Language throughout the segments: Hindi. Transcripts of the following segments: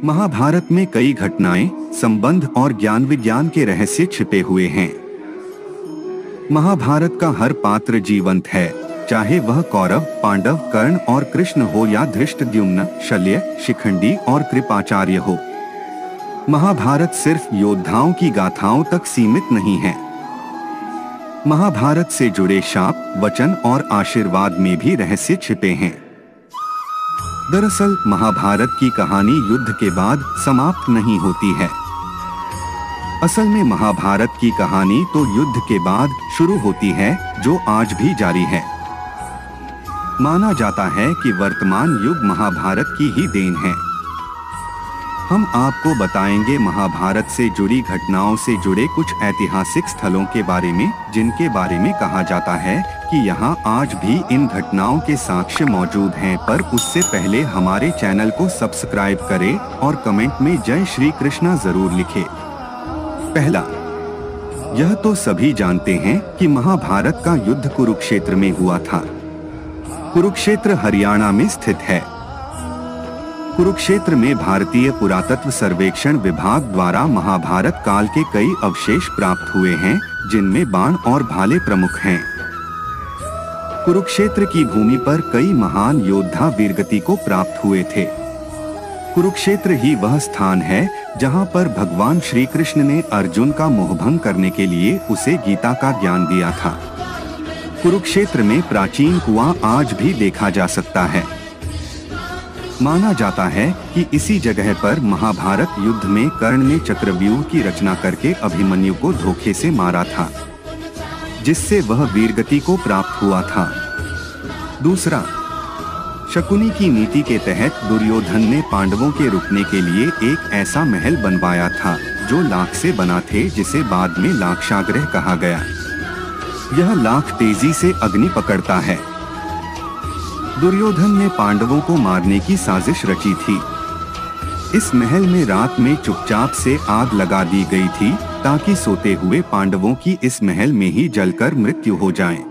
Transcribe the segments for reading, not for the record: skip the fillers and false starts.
महाभारत में कई घटनाएं, संबंध और ज्ञान विज्ञान के रहस्य छिपे हुए हैं। महाभारत का हर पात्र जीवंत है, चाहे वह कौरव, पांडव, कर्ण और कृष्ण हो या धृष्टद्युम्न, शल्य, शिखंडी और कृपाचार्य हो। महाभारत सिर्फ योद्धाओं की गाथाओं तक सीमित नहीं है। महाभारत से जुड़े शाप, वचन और आशीर्वाद में भी रहस्य छिपे हैं। दरअसल महाभारत की कहानी युद्ध के बाद समाप्त नहीं होती है। असल में महाभारत की कहानी तो युद्ध के बाद शुरू होती है, जो आज भी जारी है। माना जाता है कि वर्तमान युग महाभारत की ही देन है। हम आपको बताएंगे महाभारत से जुड़ी घटनाओं से जुड़े कुछ ऐतिहासिक स्थलों के बारे में, जिनके बारे में कहा जाता है कि यहाँ आज भी इन घटनाओं के साक्ष्य मौजूद हैं। पर उससे पहले हमारे चैनल को सब्सक्राइब करें और कमेंट में जय श्री कृष्णा जरूर लिखें। पहला, यह तो सभी जानते हैं कि महाभारत का युद्ध कुरुक्षेत्र में हुआ था। कुरुक्षेत्र हरियाणा में स्थित है। कुरुक्षेत्र में भारतीय पुरातत्व सर्वेक्षण विभाग द्वारा महाभारत काल के कई अवशेष प्राप्त हुए हैं, जिनमें बाण और भाले प्रमुख हैं। कुरुक्षेत्र की भूमि पर कई महान योद्धा वीरगति को प्राप्त हुए थे। कुरुक्षेत्र ही वह स्थान है जहां पर भगवान श्री कृष्ण ने अर्जुन का मोहभंग करने के लिए उसे गीता का ज्ञान दिया था। कुरुक्षेत्र में प्राचीन कुआं आज भी देखा जा सकता है। माना जाता है कि इसी जगह पर महाभारत युद्ध में कर्ण ने चक्रव्यूह की रचना करके अभिमन्यु को धोखे से मारा था, जिससे वह वीरगति को प्राप्त हुआ था। दूसरा, शकुनी की नीति के तहत दुर्योधन ने पांडवों के रुकने के लिए एक ऐसा महल बनवाया था जो लाख से बना थे, जिसे बाद में लाक्षागृह कहा गया। यह लाख तेजी से अग्नि पकड़ता है। दुर्योधन ने पांडवों को मारने की साजिश रची थी। इस महल में रात में चुपचाप से आग लगा दी गई थी, ताकि सोते हुए पांडवों की इस महल में ही जलकर मृत्यु हो जाए।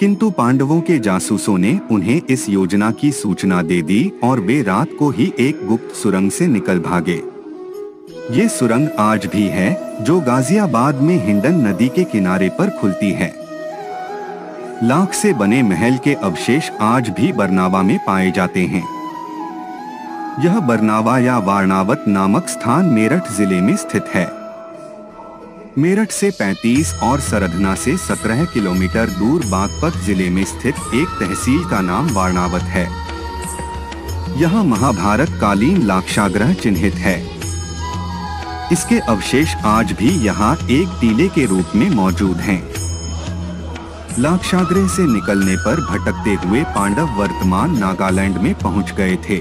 किंतु पांडवों के जासूसों ने उन्हें इस योजना की सूचना दे दी और वे रात को ही एक गुप्त सुरंग से निकल भागे। ये सुरंग आज भी है, जो गाजियाबाद में हिंडन नदी के किनारे पर खुलती है। लाख से बने महल के अवशेष आज भी बरनावा में पाए जाते हैं। यह बरनावा या वारणावत नामक स्थान मेरठ जिले में स्थित है। मेरठ से 35 और सरधना से 17 किलोमीटर दूर बागपत जिले में स्थित एक तहसील का नाम वारणावत है। यहाँ महाभारत कालीन लाक्षागृह चिन्हित है। इसके अवशेष आज भी यहाँ एक टीले के रूप में मौजूद हैं। लाक्षागृह से निकलने पर भटकते हुए पांडव वर्तमान नागालैंड में पहुंच गए थे।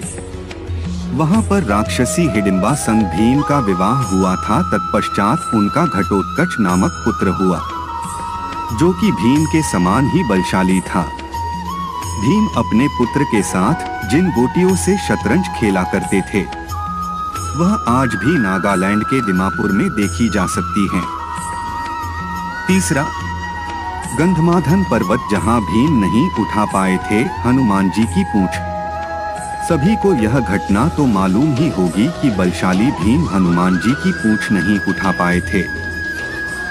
वहां पर राक्षसी हिडिंबा संग भीम का विवाह हुआ था। तत्पश्चात उनका घटोत्कच नामक पुत्र हुआ, जो कि भीम के समान ही बलशाली था। भीम अपने पुत्र के साथ जिन गोटियों से शतरंज खेला करते थे, वह आज भी नागालैंड के दिमापुर में देखी जा सकती हैं। तीसरा, गंधमाधन पर्वत, जहां भीम नहीं उठा पाए थे हनुमान जी की पूंछ। सभी को यह घटना तो मालूम ही होगी कि बलशाली भीम हनुमान जी की पूंछ नहीं उठा पाए थे।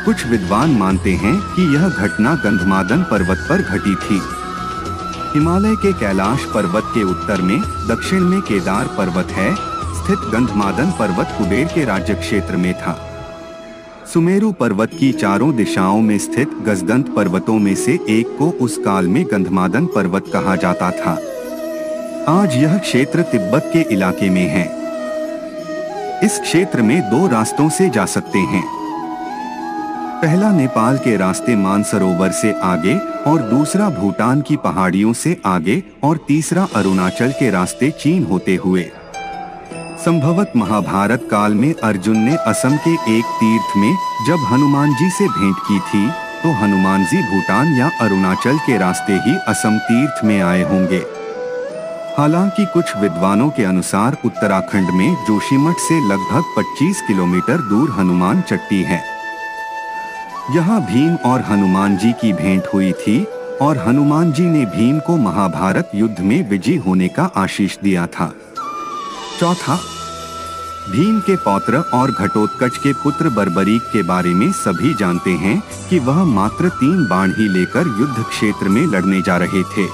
कुछ विद्वान मानते हैं कि यह घटना गंधमादन पर्वत पर घटी थी। हिमालय के कैलाश पर्वत के उत्तर में दक्षिण में केदार पर्वत है स्थित गंधमादन पर्वत कुबेर के राज्य क्षेत्र में था। सुमेरु पर्वत की चारों दिशाओं में स्थित गजदंत पर्वतों में से एक को उस काल में गंधमादन पर्वत कहा जाता था। आज यह क्षेत्र तिब्बत के इलाके में है। इस क्षेत्र में 2 रास्तों से जा सकते हैं। पहला नेपाल के रास्ते मानसरोवर से आगे और दूसरा भूटान की पहाड़ियों से आगे और तीसरा अरुणाचल के रास्ते चीन होते हुए। संभवत महाभारत काल में अर्जुन ने असम के एक तीर्थ में जब हनुमान जी से भेंट की थी, तो हनुमान जी भूटान या अरुणाचल के रास्ते ही असम तीर्थ में आए होंगे। हालांकि कुछ विद्वानों के अनुसार उत्तराखंड में जोशीमठ से लगभग 25 किलोमीटर दूर हनुमान चट्टी है। यहाँ भीम और हनुमान जी की भेंट हुई थी और हनुमान जी ने भीम को महाभारत युद्ध में विजयी होने का आशीष दिया था। चौथा, भीम के पौत्र और घटोत्कच के पुत्र बर्बरीक के बारे में सभी जानते हैं कि वह मात्र 3 बाण ही लेकर युद्ध क्षेत्र में लड़ने जा रहे थे।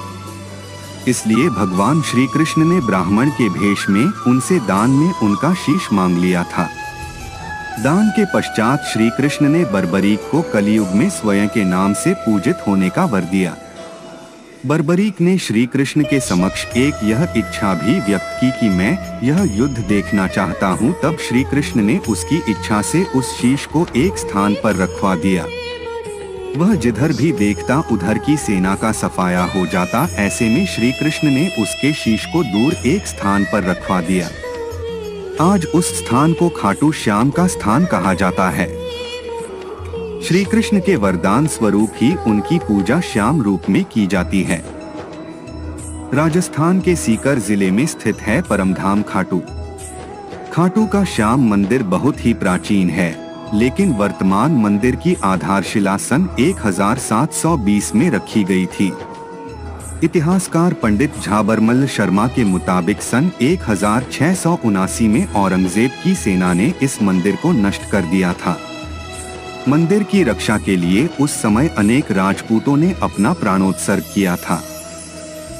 इसलिए भगवान श्री कृष्ण ने ब्राह्मण के भेष में उनसे दान में उनका शीश मांग लिया था। दान के पश्चात श्री कृष्ण ने बर्बरीक को कलियुग में स्वयं के नाम से पूजित होने का वर दिया। बर्बरीक ने श्री कृष्ण के समक्ष एक यह इच्छा भी व्यक्त की कि मैं यह युद्ध देखना चाहता हूँ। तब श्री कृष्ण ने उसकी इच्छा से उस शीश को एक स्थान पर रखवा दिया। वह जिधर भी देखता उधर की सेना का सफाया हो जाता। ऐसे में श्री कृष्ण ने उसके शीश को दूर एक स्थान पर रखवा दिया। आज उस स्थान को खाटू श्याम का स्थान कहा जाता है। श्री कृष्ण के वरदान स्वरूप ही उनकी पूजा श्याम रूप में की जाती है। राजस्थान के सीकर जिले में स्थित है परमधाम खाटू। खाटू का श्याम मंदिर बहुत ही प्राचीन है, लेकिन वर्तमान मंदिर की आधारशिला सन 1720 में रखी गई थी। इतिहासकार पंडित झाबरमल शर्मा के मुताबिक सन 1679 में औरंगजेब की सेना ने इस मंदिर को नष्ट कर दिया था। मंदिर की रक्षा के लिए उस समय अनेक राजपूतों ने अपना प्राणोत्सर्ग किया था।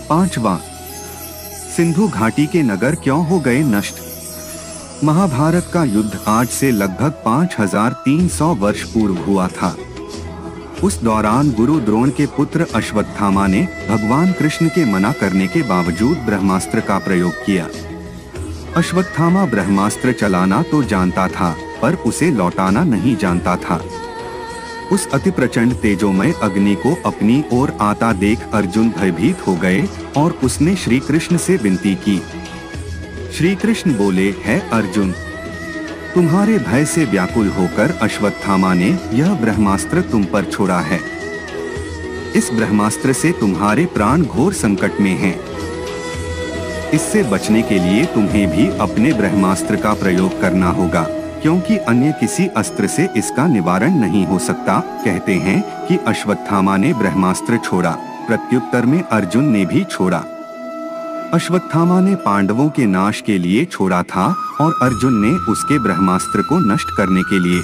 5वां, सिंधु घाटी के नगर क्यों हो गए नष्ट? महाभारत का युद्ध आज से लगभग 5300 वर्ष पूर्व हुआ था। उस दौरान गुरु द्रोण के पुत्र अश्वत्थामा ने भगवान कृष्ण के मना करने के बावजूद ब्रह्मास्त्र का प्रयोग किया। अश्वत्थामा ब्रह्मास्त्र चलाना तो जानता था, पर उसे लौटाना नहीं जानता था। उस अति प्रचंड तेजोमय अग्नि को अपनी ओर आता देख अर्जुन भयभीत हो गए और उसने श्री कृष्ण से विनती की। श्री कृष्ण बोले, है अर्जुन, तुम्हारे भय से व्याकुल होकर अश्वत्थामा ने यह ब्रह्मास्त्र तुम पर छोड़ा है। इस ब्रह्मास्त्र से तुम्हारे प्राण घोर संकट में हैं। इससे बचने के लिए तुम्हें भी अपने ब्रह्मास्त्र का प्रयोग करना होगा, क्योंकि अन्य किसी अस्त्र से इसका निवारण नहीं हो सकता। कहते हैं कि अश्वत्थामा ने ब्रह्मास्त्र छोड़ा, प्रत्युत्तर में अर्जुन ने भी छोड़ा। अश्वत्थामा ने पांडवों के नाश के लिए छोड़ा था और अर्जुन ने उसके ब्रह्मास्त्र को नष्ट करने के लिए।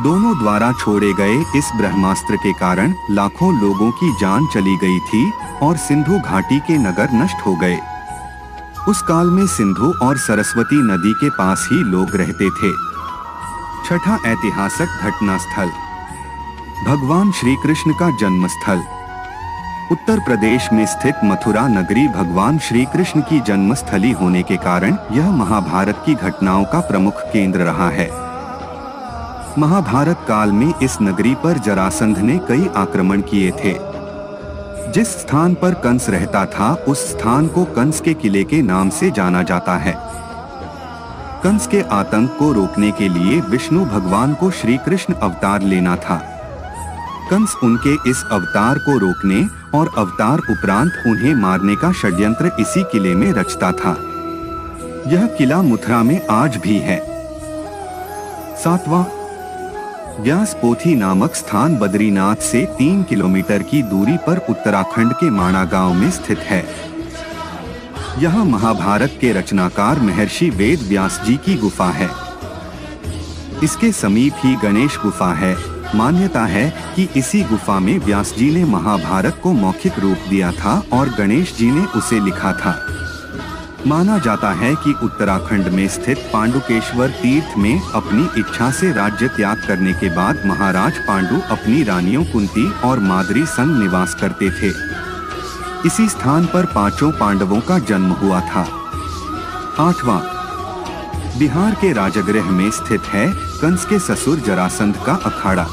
दोनों द्वारा छोड़े गए इस ब्रह्मास्त्र के कारण लाखों लोगों की जान चली गई थी और सिंधु घाटी के नगर नष्ट हो गए। उस काल में सिंधु और सरस्वती नदी के पास ही लोग रहते थे। 6ठा ऐतिहासिक घटना स्थल, भगवान श्री कृष्ण का जन्म स्थल। उत्तर प्रदेश में स्थित मथुरा नगरी भगवान श्री कृष्ण की जन्मस्थली होने के कारण यह महाभारत की घटनाओं का प्रमुख केंद्र रहा है। महाभारत काल में इस नगरी पर जरासंध ने कई आक्रमण किए थे। जिस स्थान पर कंस रहता था उस स्थान को कंस के किले के नाम से जाना जाता है। कंस के आतंक को रोकने के लिए विष्णु भगवान को श्री कृष्ण अवतार लेना था। कंस उनके इस अवतार को रोकने और अवतार उपरांत उन्हें मारने का षड्यंत्र इसी किले में रचता था। यह किला मथुरा में आज भी है। 7वां, व्यासपोथी नामक स्थान बद्रीनाथ से 3 किलोमीटर की दूरी पर उत्तराखंड के माणा गांव में स्थित है। यहाँ महाभारत के रचनाकार महर्षि वेद व्यास जी की गुफा है। इसके समीप ही गणेश गुफा है। मान्यता है कि इसी गुफा में व्यास जी ने महाभारत को मौखिक रूप दिया था और गणेश जी ने उसे लिखा था। माना जाता है कि उत्तराखंड में स्थित पांडुकेश्वर तीर्थ में अपनी इच्छा से राज्य त्याग करने के बाद महाराज पांडु अपनी रानियों कुंती और माद्री संग निवास करते थे। इसी स्थान पर 5 पांडवों का जन्म हुआ था। 8वां, बिहार के राजगृह में स्थित है कंस के ससुर जरासंध का अखाड़ा।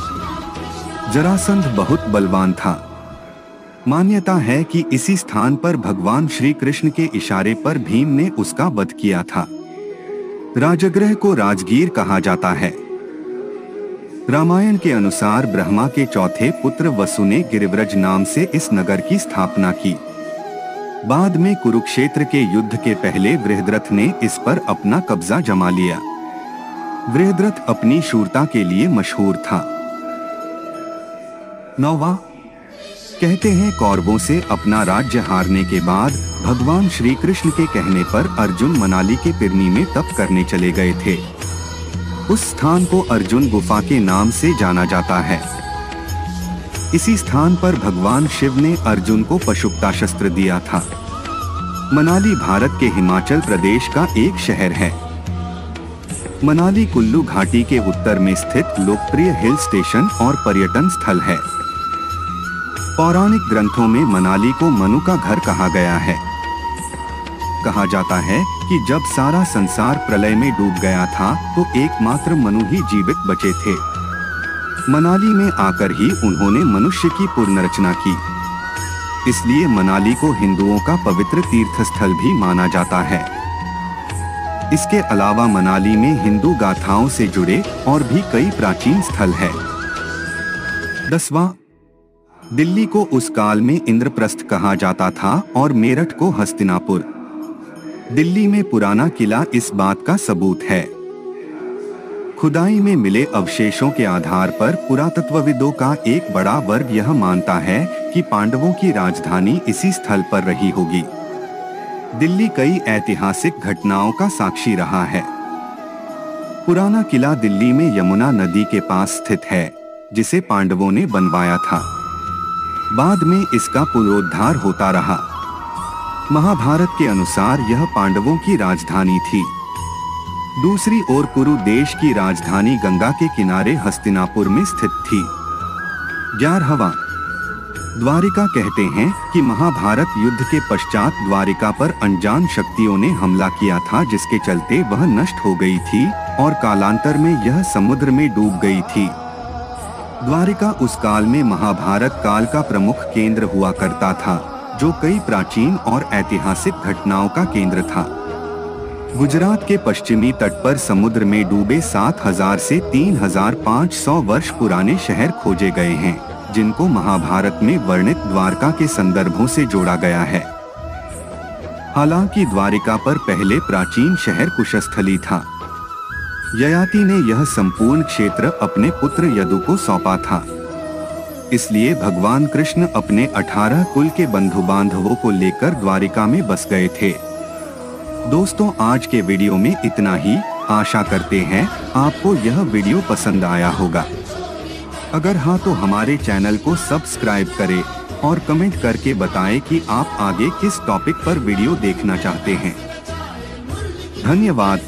जरासंध बहुत बलवान था। मान्यता है कि इसी स्थान पर भगवान श्री कृष्ण के इशारे पर भीम ने उसका वध किया था। राजगृह को राजगीर कहा जाता है। रामायण के अनुसार ब्रह्मा के चौथे पुत्र वसु ने गिरिव्रज नाम से इस नगर की स्थापना की। बाद में कुरुक्षेत्र के युद्ध के पहले बृहद्रथ ने इस पर अपना कब्जा जमा लिया। बृहद्रथ अपनी शूरता के लिए मशहूर था। 9वां, कहते हैं कौरवों से अपना राज्य हारने के बाद भगवान श्री कृष्ण के कहने पर अर्जुन मनाली के पिरनी में तप करने चले गए थे। उस स्थान को अर्जुन गुफा के नाम से जाना जाता है। इसी स्थान पर भगवान शिव ने अर्जुन को पशुपता शस्त्र दिया था। मनाली भारत के हिमाचल प्रदेश का एक शहर है। मनाली कुल्लू घाटी के उत्तर में स्थित लोकप्रिय हिल स्टेशन और पर्यटन स्थल है। पौराणिक ग्रंथों में मनाली को मनु का घर कहा गया है। कहा जाता है कि जब सारा संसार प्रलय में डूब गया था तो एकमात्र मनु ही जीवित बचे थे। मनाली में आकर ही उन्होंने मनुष्य की पुनर्रचना की। इसलिए मनाली को हिंदुओं का पवित्र तीर्थ स्थल भी माना जाता है। इसके अलावा मनाली में हिंदू गाथाओं से जुड़े और भी कई प्राचीन स्थल है। 10वां, दिल्ली को उस काल में इंद्रप्रस्थ कहा जाता था और मेरठ को हस्तिनापुर। दिल्ली में पुराना किला इस बात का सबूत है। खुदाई में मिले अवशेषों के आधार पर पुरातत्वविदों का एक बड़ा वर्ग यह मानता है कि पांडवों की राजधानी इसी स्थल पर रही होगी। दिल्ली कई ऐतिहासिक घटनाओं का साक्षी रहा है। पुराना किला दिल्ली में यमुना नदी के पास स्थित है, जिसे पांडवों ने बनवाया था। बाद में इसका पुनरुद्धार होता रहा। महाभारत के अनुसार यह पांडवों की राजधानी थी। दूसरी ओर कुरु देश की राजधानी गंगा के किनारे हस्तिनापुर में स्थित थी। 11वां, द्वारिका कहते हैं कि महाभारत युद्ध के पश्चात द्वारिका पर अनजान शक्तियों ने हमला किया था, जिसके चलते वह नष्ट हो गई थी और कालांतर में यह समुद्र में डूब गई थी। द्वारिका उस काल में महाभारत काल का प्रमुख केंद्र हुआ करता था, जो कई प्राचीन और ऐतिहासिक घटनाओं का केंद्र था। गुजरात के पश्चिमी तट पर समुद्र में डूबे 7000 से 3500 वर्ष पुराने शहर खोजे गए हैं, जिनको महाभारत में वर्णित द्वारका के संदर्भों से जोड़ा गया है। हालांकि द्वारिका पर पहले प्राचीन शहर कुशस्थली था। ययाति ने यह संपूर्ण क्षेत्र अपने पुत्र यदु को सौंपा था। इसलिए भगवान कृष्ण अपने 18 कुल के बंधु बांधवों को लेकर द्वारिका में बस गए थे। दोस्तों, आज के वीडियो में इतना ही। आशा करते हैं आपको यह वीडियो पसंद आया होगा। अगर हाँ तो हमारे चैनल को सब्सक्राइब करें और कमेंट करके बताएं कि आप आगे किस टॉपिक पर वीडियो देखना चाहते हैं। धन्यवाद।